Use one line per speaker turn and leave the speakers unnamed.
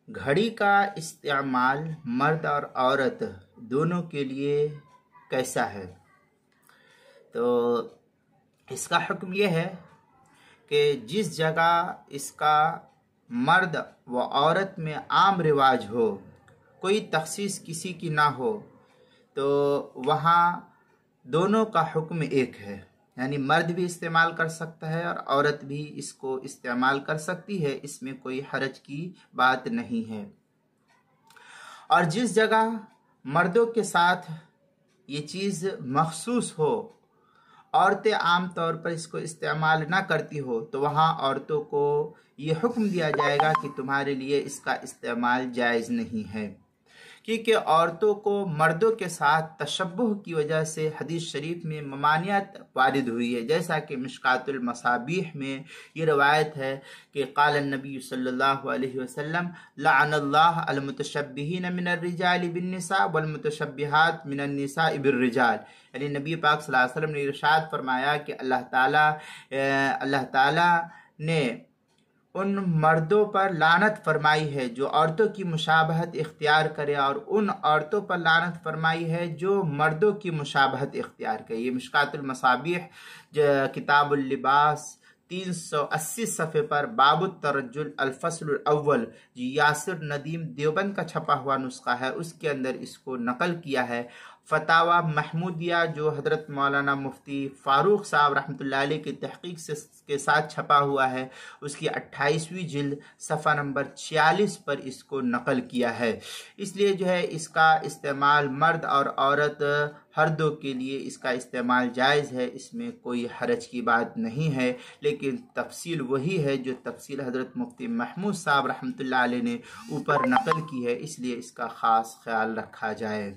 گھڑی کا استعمال مرد اور عورت دونوں کے لیے کیسا ہے؟ تو اس کا حکم یہ ہے کہ جس جگہ اس کا مرد و عورت میں عام رواج ہو، کوئی تخصیص کسی کی نہ ہو، تو وہاں دونوں کا حکم ایک ہے، یعنی مرد بھی استعمال کر سکتا ہے اور عورت بھی اس کو استعمال کر سکتی ہے، اس میں کوئی حرج کی بات نہیں ہے۔ اور جس جگہ مردوں کے ساتھ یہ چیز مخصوص ہو، عورتیں عام طور پر اس کو استعمال نہ کرتی ہو، تو وہاں عورتوں کو یہ حکم دیا جائے گا کہ تمہارے لیے اس کا استعمال جائز نہیں ہے، کیونکہ عورتوں کو مردوں کے ساتھ تشبہ کی وجہ سے حدیث شریف میں ممانعت وارد ہوئی ہے، جیسا کہ مشکات المصابیح میں یہ روایت ہے کہ قال النبی صلی اللہ علیہ وسلم لعن اللہ المتشبہین من الرجال بالنساء والمتشبہات من النساء بالرجال، یعنی نبی پاک صلی اللہ علیہ وسلم نے ارشاد فرمایا کہ اللہ تعالیٰ نے ان مردوں پر لعنت فرمائی ہے جو عورتوں کی مشابہت اختیار کرے، اور ان عورتوں پر لعنت فرمائی ہے جو مردوں کی مشابہت اختیار کرے۔ یہ مشکات المصابیح کتاب اللباس 380 صفحے پر باب الترجل الفصل الاول، یاسر ندیم دیوبند کا چھپا ہوا نسخہ ہے، اس کے اندر اس کو نقل کیا ہے۔ فتاوی محمودیہ جو حضرت مولانا مفتی فاروق صاحب رحمۃ اللہ علیہ کی تحقیق کے ساتھ چھپا ہوا ہے، اس کی 28ویں جلد صفحہ نمبر 46 پر اس کو نقل کیا ہے۔ اس لیے جو ہے اس کا استعمال مرد اور عورت ہر دو کے لیے اس کا استعمال جائز ہے، اس میں کوئی حرج کی بات نہیں ہے، لیکن تفصیل وہی ہے جو تفصیل حضرت مفتی محمود صاحب رحمۃ اللہ علیہ نے اوپر نقل کی ہے، اس لیے اس کا خاص خیال رکھا جائے۔